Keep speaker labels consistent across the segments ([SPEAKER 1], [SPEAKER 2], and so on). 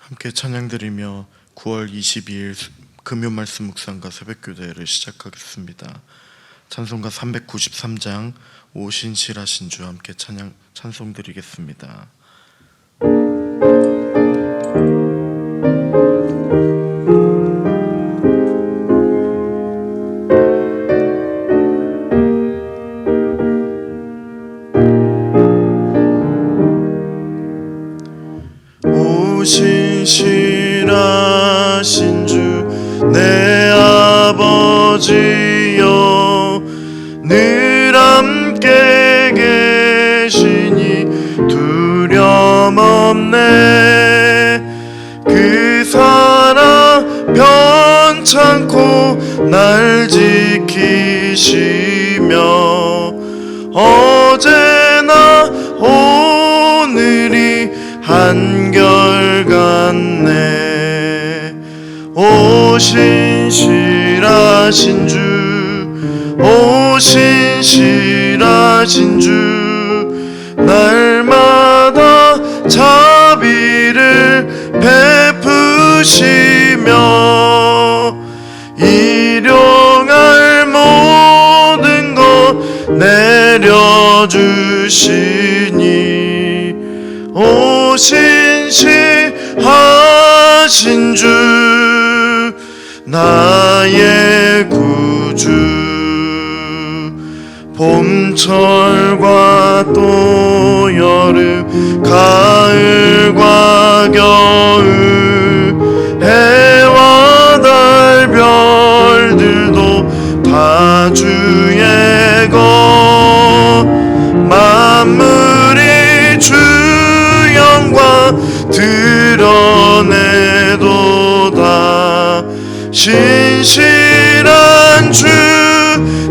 [SPEAKER 1] 함께 찬양드리며 9월 22일 금요 말씀 묵상과 새벽교대를 시작하겠습니다. 찬송가 393장 오신실하신 주 함께 찬송드리겠습니다. 오신실하신 주 내 아버지여 늘 함께 계시니 두려움 없네. 그 사랑 편찮고 날 지키시며 어제나 오늘이 한결같네. 오신실하신 주 오신실하신 주 날마다 자비를 베푸시며 일용할 모든 것 내려주시니 오신실하신 주 나의 구주. 봄철과 또 여름 가을과 겨울 해와 달 별들도 다 주의 것. 만물이 주 영광 드러내도다. 신실한 주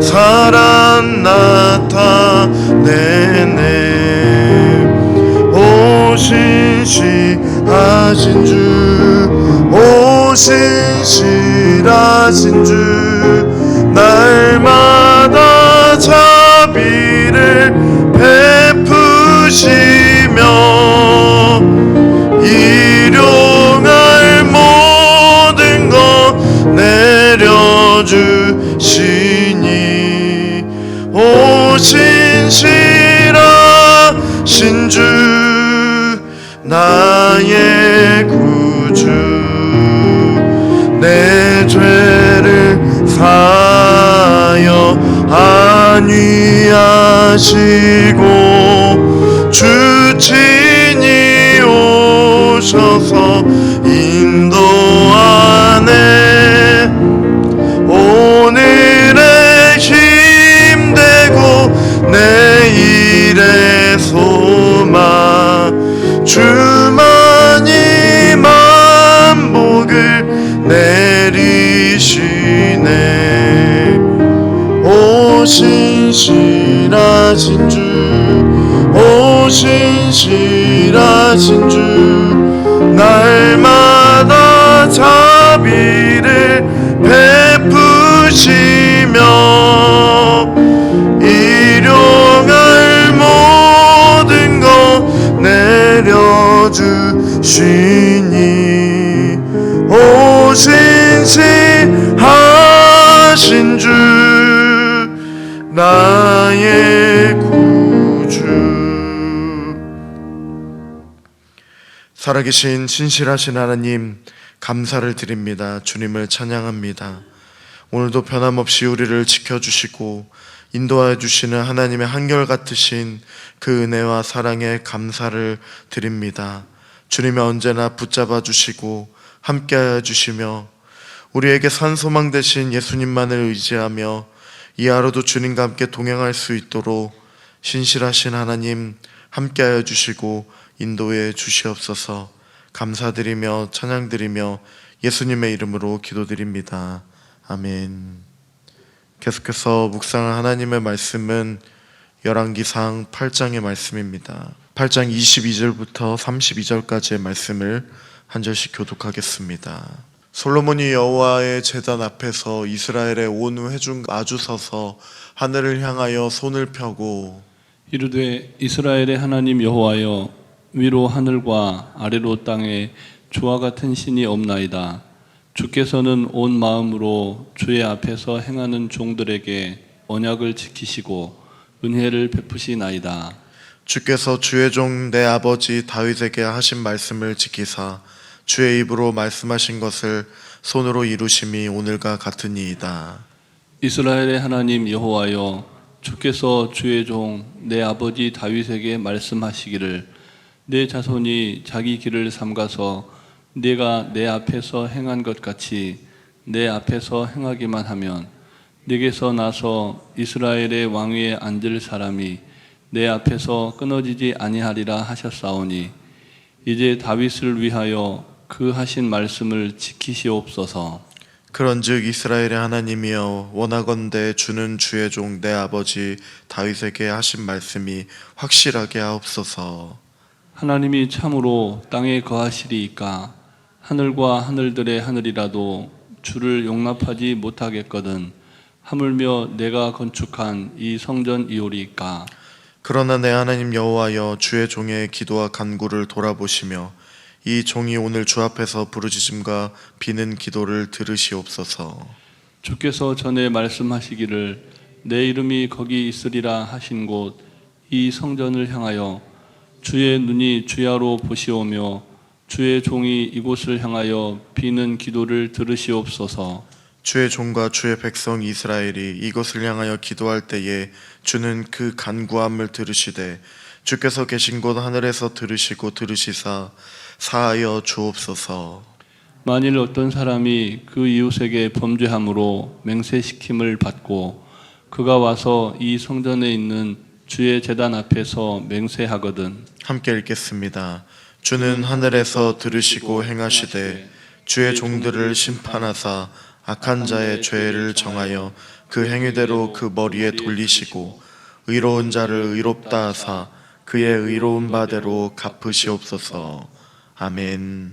[SPEAKER 1] 사랑 나타내네. 오신실하신 주 오신실하신 주 날마다 자비를 베푸시며 일용할 모든 것 내려주시니 오신실하신 주 나의 구주. 내 죄를 사하여 안위하시고 주 친히 오셔서 인도하네. 오늘의 힘되고 내일의 소망 주만이 만복을 내리시네. 오신실하신 주 오신실하신 주 날마다 자비를 베푸시며 일용할 모든 것 내려주시니 오신실하신 주 나의 구주. 살아계신 신실하신 하나님 감사를 드립니다. 주님을 찬양합니다. 오늘도 변함없이 우리를 지켜주시고 인도하여 주시는 하나님의 한결같으신 그 은혜와 사랑에 감사를 드립니다. 주님이 언제나 붙잡아 주시고 함께하여 주시며 우리에게 산소망 되신 예수님만을 의지하며 이 하루도 주님과 함께 동행할 수 있도록 신실하신 하나님 함께하여 주시고 인도해 주시옵소서. 감사드리며 찬양드리며 예수님의 이름으로 기도드립니다. 아멘. 계속해서 묵상할 하나님의 말씀은 열왕기상 8장의 말씀입니다. 8장 22절부터 32절까지의 말씀을 한 절씩 교독하겠습니다. 솔로몬이 여호와의 제단 앞에서 이스라엘의 온 회중 마주 서서 하늘을 향하여 손을 펴고
[SPEAKER 2] 이르되 이스라엘의 하나님 여호와여, 위로 하늘과 아래로 땅에 주와 같은 신이 없나이다. 주께서는 온 마음으로 주의 앞에서 행하는 종들에게 언약을 지키시고 은혜를 베푸시나이다.
[SPEAKER 1] 주께서 주의 종 내 아버지 다윗에게 하신 말씀을 지키사 주의 입으로 말씀하신 것을 손으로 이루심이 오늘과 같으니이다.
[SPEAKER 2] 이스라엘의 하나님 여호와여, 주께서 주의 종 내 아버지 다윗에게 말씀하시기를 내 자손이 자기 길을 삼가서 내가 내 앞에서 행한 것 같이 내 앞에서 행하기만 하면 내게서 나서 이스라엘의 왕위에 앉을 사람이 내 앞에서 끊어지지 아니하리라 하셨사오니 이제 다윗을 위하여 그 하신 말씀을 지키시옵소서.
[SPEAKER 1] 그런즉 이스라엘의 하나님이여 원하건대 주는 주의 종 내 아버지 다윗에게 하신 말씀이 확실하게 하옵소서.
[SPEAKER 2] 하나님이 참으로 땅에 거하시리이까 하늘과 하늘들의 하늘이라도 주를 용납하지 못하겠거든 하물며 내가 건축한 이 성전이오리이까.
[SPEAKER 1] 그러나 내 하나님 여호와여 주의 종의 기도와 간구를 돌아보시며 이 종이 오늘 주 앞에서 부르짖음과 비는 기도를 들으시옵소서.
[SPEAKER 2] 주께서 전에 말씀하시기를 내 이름이 거기 있으리라 하신 곳 이 성전을 향하여 주의 눈이 주야로 보시오며 주의 종이 이곳을 향하여 비는 기도를 들으시옵소서.
[SPEAKER 1] 주의 종과 주의 백성 이스라엘이 이것을 향하여 기도할 때에 주는 그 간구함을 들으시되 주께서 계신 곳 하늘에서 들으시고 들으시사 사하여 주옵소서.
[SPEAKER 2] 만일 어떤 사람이 그 이웃에게 범죄함으로 맹세시킴을 받고 그가 와서 이 성전에 있는 주의 제단 앞에서 맹세하거든.
[SPEAKER 1] 함께 읽겠습니다. 주는 하늘에서 들으시고 행하시되 주의 종들을 심판하사 악한 자의 죄를 정하여 그 행위대로 그 머리에 돌리시고 의로운 자를 의롭다 하사 그의 의로운 바대로 갚으시옵소서. 아멘.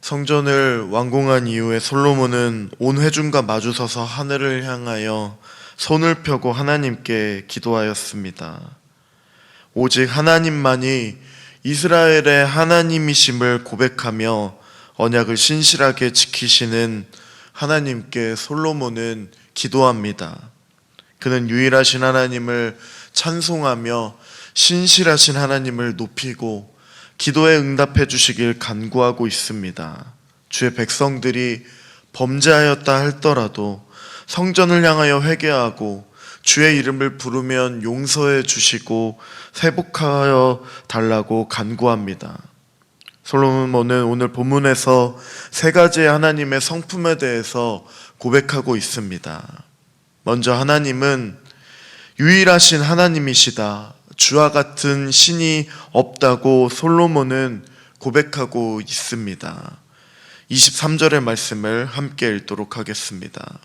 [SPEAKER 1] 성전을 완공한 이후에 솔로몬은 온 회중과 마주서서 하늘을 향하여 손을 펴고 하나님께 기도하였습니다. 오직 하나님만이 이스라엘의 하나님이심을 고백하며 언약을 신실하게 지키시는 하나님께 솔로몬은 기도합니다. 그는 유일하신 하나님을 찬송하며 신실하신 하나님을 높이고 기도에 응답해 주시길 간구하고 있습니다. 주의 백성들이 범죄하였다 할더라도 성전을 향하여 회개하고 주의 이름을 부르면 용서해 주시고 회복하여 달라고 간구합니다. 솔로몬은 오늘 본문에서 세 가지의 하나님의 성품에 대해서 고백하고 있습니다. 먼저 하나님은 유일하신 하나님이시다. 주와 같은 신이 없다고 솔로몬은 고백하고 있습니다. 23절의 말씀을 함께 읽도록 하겠습니다.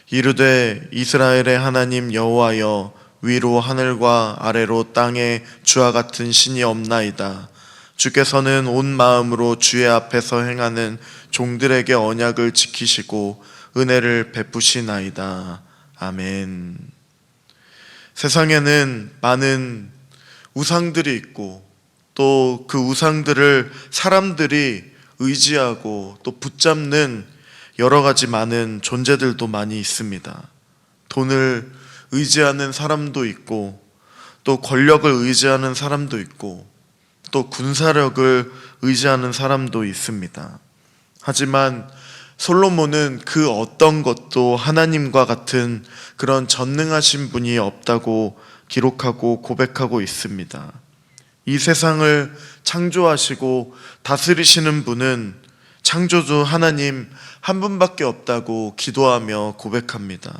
[SPEAKER 1] 이르되 이스라엘의 하나님 여호와여 위로 하늘과 아래로 땅에 주와 같은 신이 없나이다. 주께서는 온 마음으로 주의 앞에서 행하는 종들에게 언약을 지키시고 은혜를 베푸시나이다. 아멘. 세상에는 많은 우상들이 있고 또 그 우상들을 사람들이 의지하고 또 붙잡는 여러 가지 많은 존재들도 많이 있습니다. 돈을 의지하는 사람도 있고 또 권력을 의지하는 사람도 있고 또 군사력을 의지하는 사람도 있습니다. 하지만 솔로몬은 그 어떤 것도 하나님과 같은 그런 전능하신 분이 없다고 기록하고 고백하고 있습니다. 이 세상을 창조하시고 다스리시는 분은 창조주 하나님 한 분밖에 없다고 기도하며 고백합니다.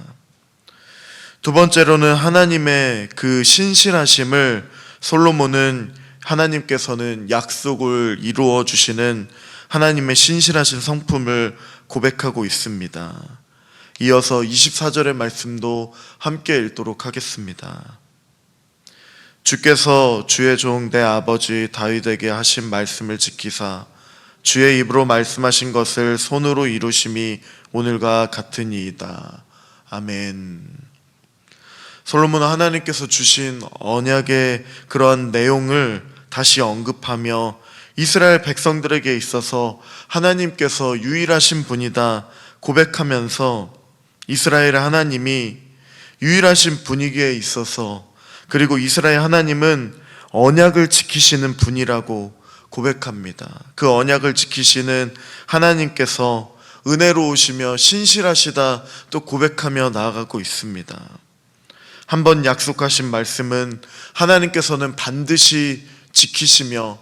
[SPEAKER 1] 두 번째로는 하나님의 그 신실하심을 솔로몬은 하나님께서는 약속을 이루어 주시는 하나님의 신실하신 성품을 고백하고 있습니다. 이어서 24절의 말씀도 함께 읽도록 하겠습니다. 주께서 주의 종 내 아버지 다윗에게 하신 말씀을 지키사 주의 입으로 말씀하신 것을 손으로 이루심이 오늘과 같으니이다. 아멘. 솔로몬은 하나님께서 주신 언약의 그러한 내용을 다시 언급하며 이스라엘 백성들에게 있어서 하나님께서 유일하신 분이다 고백하면서 이스라엘의 하나님이 유일하신 분이기에 있어서, 그리고 이스라엘 하나님은 언약을 지키시는 분이라고 고백합니다. 그 언약을 지키시는 하나님께서 은혜로우시며 신실하시다 또 고백하며 나아가고 있습니다. 한번 약속하신 말씀은 하나님께서는 반드시 지키시며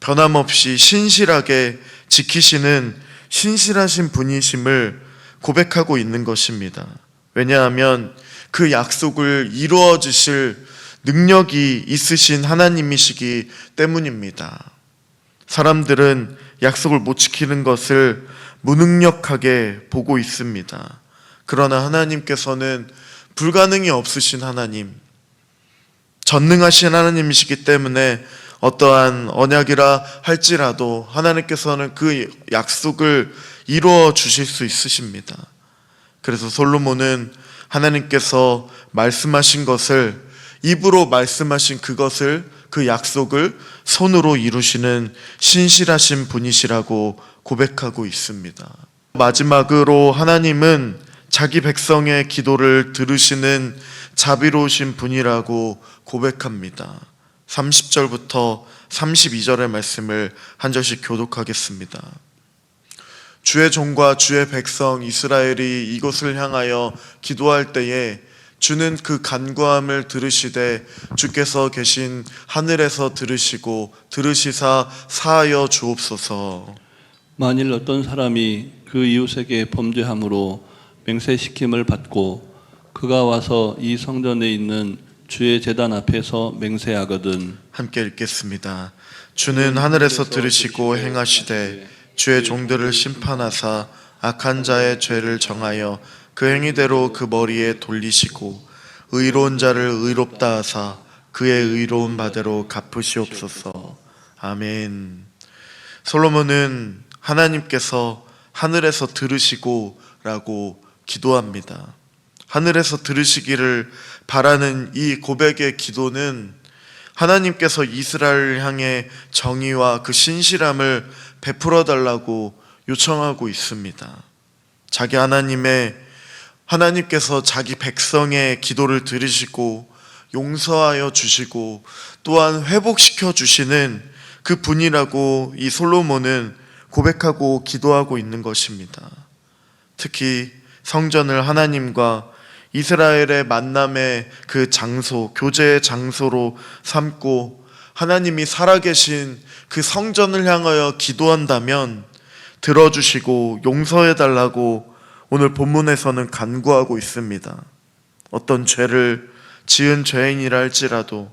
[SPEAKER 1] 변함없이 신실하게 지키시는 신실하신 분이심을 고백하고 있는 것입니다. 왜냐하면 그 약속을 이루어 주실 능력이 있으신 하나님이시기 때문입니다. 사람들은 약속을 못 지키는 것을 무능력하게 보고 있습니다. 그러나 하나님께서는 불가능이 없으신 하나님, 전능하신 하나님이시기 때문에 어떠한 언약이라 할지라도 하나님께서는 그 약속을 이루어 주실 수 있으십니다. 그래서 솔로몬은 하나님께서 말씀하신 것을, 입으로 말씀하신 그것을, 그 약속을 손으로 이루시는 신실하신 분이시라고 고백하고 있습니다. 마지막으로 하나님은 자기 백성의 기도를 들으시는 자비로우신 분이라고 고백합니다. 30절부터 32절의 말씀을 한 절씩 교독하겠습니다. 주의 종과 주의 백성 이스라엘이 이곳을 향하여 기도할 때에 주는 그 간구함을 들으시되 주께서 계신 하늘에서 들으시고 들으시사 사하여 주옵소서.
[SPEAKER 2] 만일 어떤 사람이 그 이웃에게 범죄함으로 맹세시킴을 받고 그가 와서 이 성전에 있는 주의 제단 앞에서 맹세하거든.
[SPEAKER 1] 함께 읽겠습니다. 주는 하늘에서 들으시고 행하시되 주의 종들을 심판하사 악한 자의 죄를 정하여 그 행위대로 그 머리에 돌리시고 의로운 자를 의롭다 하사 그의 의로운 바대로 갚으시옵소서. 아멘. 솔로몬은 하나님께서 하늘에서 들으시고 라고 기도합니다. 하늘에서 들으시기를 바라는 이 고백의 기도는 하나님께서 이스라엘을 향해 정의와 그 신실함을 베풀어 달라고 요청하고 있습니다. 하나님께서 자기 백성의 기도를 들으시고 용서하여 주시고 또한 회복시켜 주시는 그 분이라고 이 솔로몬은 고백하고 기도하고 있는 것입니다. 특히 성전을 하나님과 이스라엘의 만남의 그 장소, 교제의 장소로 삼고 하나님이 살아계신 그 성전을 향하여 기도한다면 들어주시고 용서해달라고 오늘 본문에서는 간구하고 있습니다. 어떤 죄를 지은 죄인이라 할지라도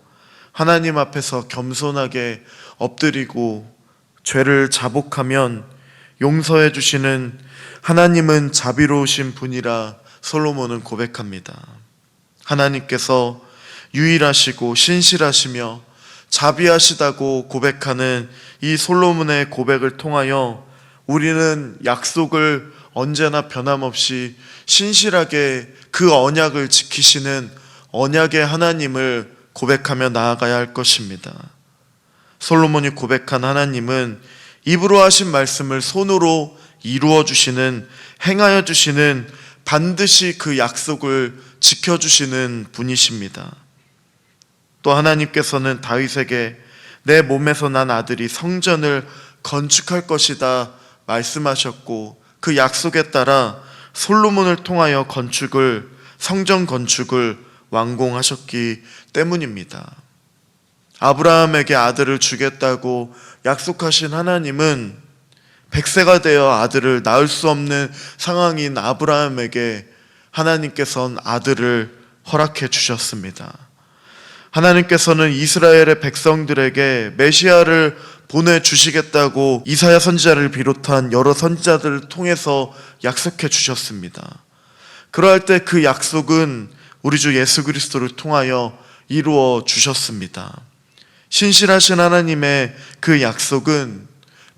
[SPEAKER 1] 하나님 앞에서 겸손하게 엎드리고 죄를 자복하면 용서해 주시는 하나님은 자비로우신 분이라 솔로몬은 고백합니다. 하나님께서 유일하시고 신실하시며 자비하시다고 고백하는 이 솔로몬의 고백을 통하여 우리는 약속을 언제나 변함없이 신실하게 그 언약을 지키시는 언약의 하나님을 고백하며 나아가야 할 것입니다. 솔로몬이 고백한 하나님은 입으로 하신 말씀을 손으로 이루어 주시는, 행하여 주시는, 반드시 그 약속을 지켜주시는 분이십니다. 또 하나님께서는 다윗에게 내 몸에서 난 아들이 성전을 건축할 것이다 말씀하셨고 그 약속에 따라 솔로몬을 통하여 성전 건축을 완공하셨기 때문입니다. 아브라함에게 아들을 주겠다고 약속하신 하나님은 100세가 되어 아들을 낳을 수 없는 상황인 아브라함에게 하나님께서는 아들을 허락해 주셨습니다. 하나님께서는 이스라엘의 백성들에게 메시아를 보내주시겠다고 이사야 선지자를 비롯한 여러 선지자들을 통해서 약속해 주셨습니다. 그러할 때 그 약속은 우리 주 예수 그리스도를 통하여 이루어 주셨습니다. 신실하신 하나님의 그 약속은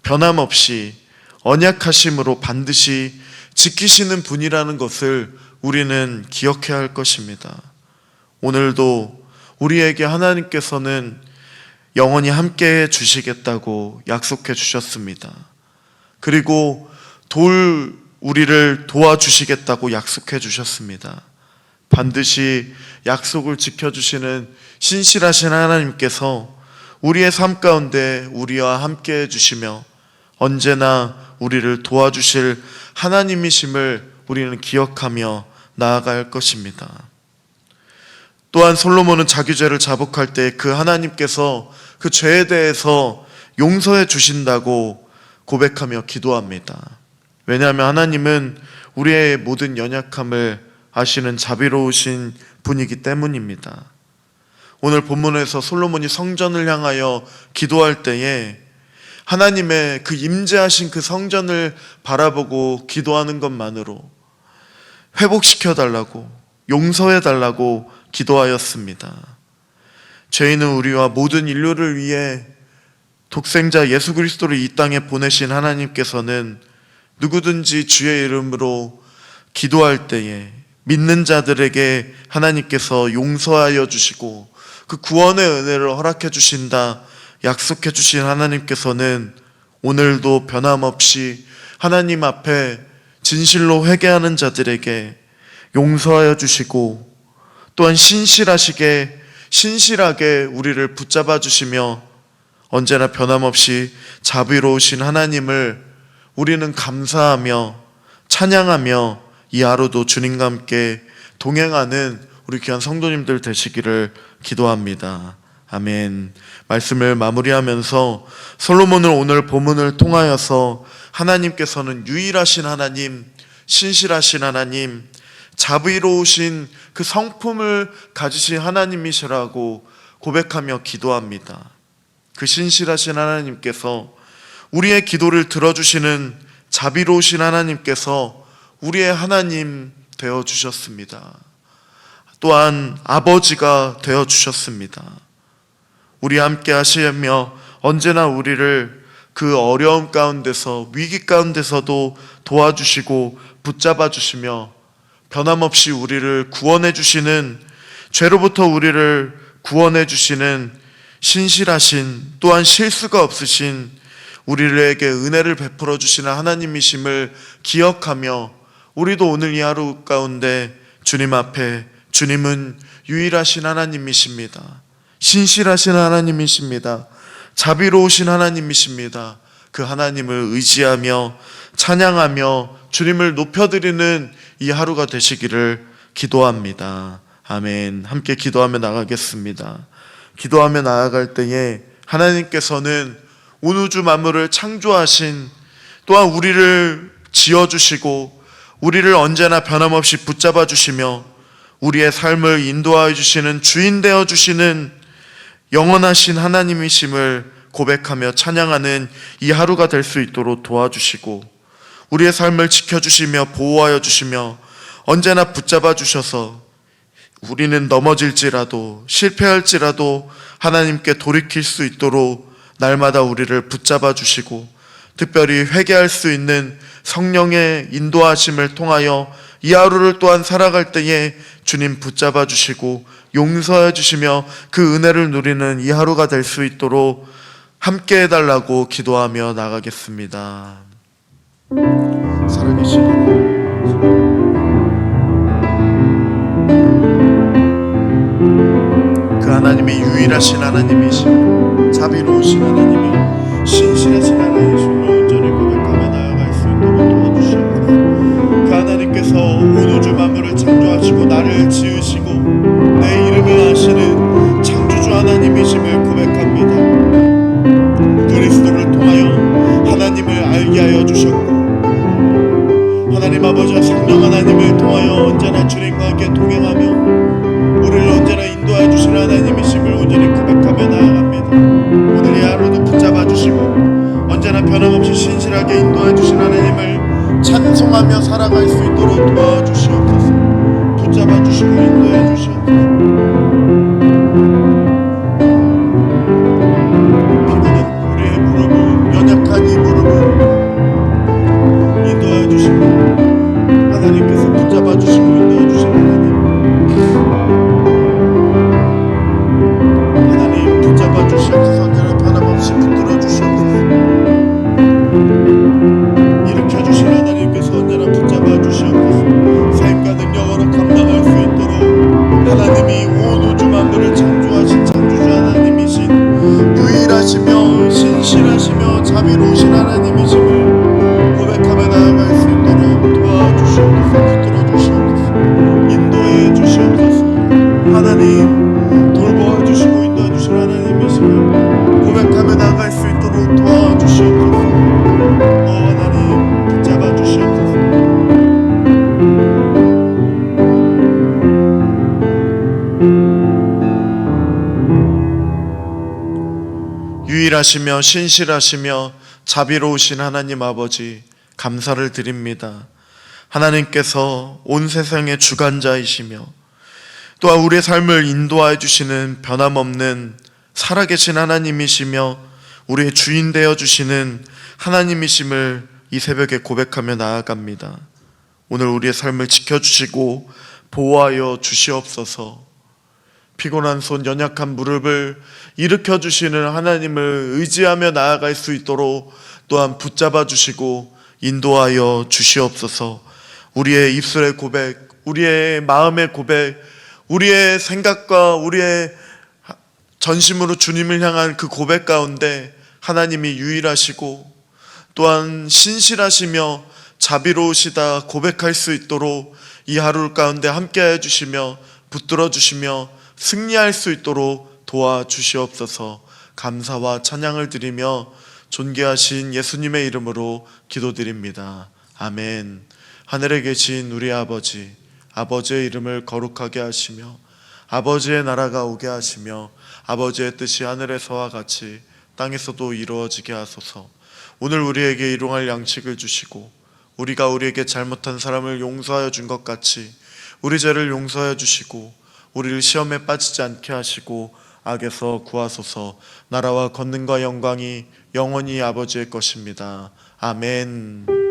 [SPEAKER 1] 변함없이 언약하심으로 반드시 지키시는 분이라는 것을 우리는 기억해야 할 것입니다. 오늘도 우리에게 하나님께서는 영원히 함께 주시겠다고 약속해 주셨습니다. 그리고 우리를 도와주시겠다고 약속해 주셨습니다. 반드시 약속을 지켜주시는 신실하신 하나님께서 우리의 삶 가운데 우리와 함께 해주시며 언제나 우리를 도와주실 하나님이심을 우리는 기억하며 나아갈 것입니다. 또한 솔로몬은 자기 죄를 자복할 때 그 하나님께서 그 죄에 대해서 용서해 주신다고 고백하며 기도합니다. 왜냐하면 하나님은 우리의 모든 연약함을 아시는 자비로우신 분이기 때문입니다. 오늘 본문에서 솔로몬이 성전을 향하여 기도할 때에 하나님의 그 임재하신 그 성전을 바라보고 기도하는 것만으로 회복시켜달라고, 용서해달라고 기도하였습니다. 죄인은 우리와 모든 인류를 위해 독생자 예수 그리스도를 이 땅에 보내신 하나님께서는 누구든지 주의 이름으로 기도할 때에 믿는 자들에게 하나님께서 용서하여 주시고 그 구원의 은혜를 허락해 주신다 약속해 주신 하나님께서는 오늘도 변함없이 하나님 앞에 진실로 회개하는 자들에게 용서하여 주시고 또한 신실하게 우리를 붙잡아 주시며 언제나 변함없이 자비로우신 하나님을 우리는 감사하며 찬양하며 이 하루도 주님과 함께 동행하는 우리 귀한 성도님들 되시기를 기도합니다. 아멘. 말씀을 마무리하면서 솔로몬은 오늘 본문을 통하여서 하나님께서는 유일하신 하나님, 신실하신 하나님, 자비로우신 그 성품을 가지신 하나님이시라고 고백하며 기도합니다. 그 신실하신 하나님께서 우리의 기도를 들어주시는 자비로우신 하나님께서 우리의 하나님 되어주셨습니다. 또한 아버지가 되어주셨습니다. 우리 함께 하시며 언제나 우리를 그 어려움 가운데서 위기 가운데서도 도와주시고 붙잡아 주시며 변함없이 우리를 구원해 주시는, 죄로부터 우리를 구원해 주시는 신실하신, 또한 실수가 없으신, 우리에게 은혜를 베풀어 주시는 하나님이심을 기억하며 우리도 오늘 이 하루 가운데 주님 앞에, 주님은 유일하신 하나님이십니다. 신실하신 하나님이십니다. 자비로우신 하나님이십니다. 그 하나님을 의지하며 찬양하며 주님을 높여드리는 이 하루가 되시기를 기도합니다. 아멘. 함께 기도하며 나가겠습니다. 기도하며 나아갈 때에 하나님께서는 온 우주 만물을 창조하신, 또한 우리를 지어주시고 우리를 언제나 변함없이 붙잡아 주시며 우리의 삶을 인도하여 주시는 주인 되어 주시는 영원하신 하나님이심을 고백하며 찬양하는 이 하루가 될 수 있도록 도와주시고 우리의 삶을 지켜주시며 보호하여 주시며 언제나 붙잡아 주셔서 우리는 넘어질지라도 실패할지라도 하나님께 돌이킬 수 있도록 날마다 우리를 붙잡아 주시고 특별히 회개할 수 있는 성령의 인도하심을 통하여 이 하루를 또한 살아갈 때에 주님 붙잡아 주시고 용서해 주시며 그 은혜를 누리는 이 하루가 될 수 있도록 함께 해달라고 기도하며 나가겠습니다. 살아계신 그 하나님이 유일하신 하나님이시고 자비로우신 하나님이 신실하신 하나님이시며 온전히 고백하며 나아갈 수 있도록 도와주시옵소서. 그 하나님께서 온 우주 만물을 창조하시고 나를 지으시고 내 이름을 아시는 창조주 하나님이심을 고백합니다. 그리스도를 통하여 하나님을 알게 하여 주셨고 하나님 아버지와 성령 하나님을 통하여 언제나 주님과 함께 동행하며 우리를 언제나 인도하여 주시는 하나님이심을 온전히 고백하며 나아갑니다. 오늘 이 하루도 붙잡아 주시고 언제나 변함없이 신실하게 인도해 주신 하나님을 찬송하며 살아갈 수 있도록 도와주시옵소서. 붙잡아 주시고 인도해 주시옵소서. 피곤한 우리의 무릎을, 연약한 이 무릎을 인도해 주시고 하나님께서 붙잡아 주시고 인도해 주신 하나님 붙잡아 주시옵소서. 유일하시며 신실하시며 자비로우신 하나님 아버지, 감사를 드립니다. 하나님께서 온 세상의 주관자이시며 또한 우리의 삶을 인도하여 주시는 변함없는 살아계신 하나님이시며 우리의 주인 되어 주시는 하나님이심을 이 새벽에 고백하며 나아갑니다. 오늘 우리의 삶을 지켜주시고 보호하여 주시옵소서. 피곤한 손, 연약한 무릎을 일으켜 주시는 하나님을 의지하며 나아갈 수 있도록 또한 붙잡아 주시고 인도하여 주시옵소서. 우리의 입술의 고백, 우리의 마음의 고백, 우리의 생각과 우리의 전심으로 주님을 향한 그 고백 가운데 하나님이 유일하시고 또한 신실하시며 자비로우시다 고백할 수 있도록 이 하루 가운데 함께해 주시며 붙들어 주시며 승리할 수 있도록 도와주시옵소서. 감사와 찬양을 드리며 존귀하신 예수님의 이름으로 기도드립니다. 아멘. 하늘에 계신 우리 아버지, 아버지의 이름을 거룩하게 하시며 아버지의 나라가 오게 하시며 아버지의 뜻이 하늘에서와 같이 땅에서도 이루어지게 하소서. 오늘 우리에게 일용할 양식을 주시고 우리가 우리에게 잘못한 사람을 용서하여 준 것 같이 우리 죄를 용서하여 주시고 우리를 시험에 빠지지 않게 하시고 악에서 구하소서. 나라와 권능과 영광이 영원히 아버지의 것입니다. 아멘.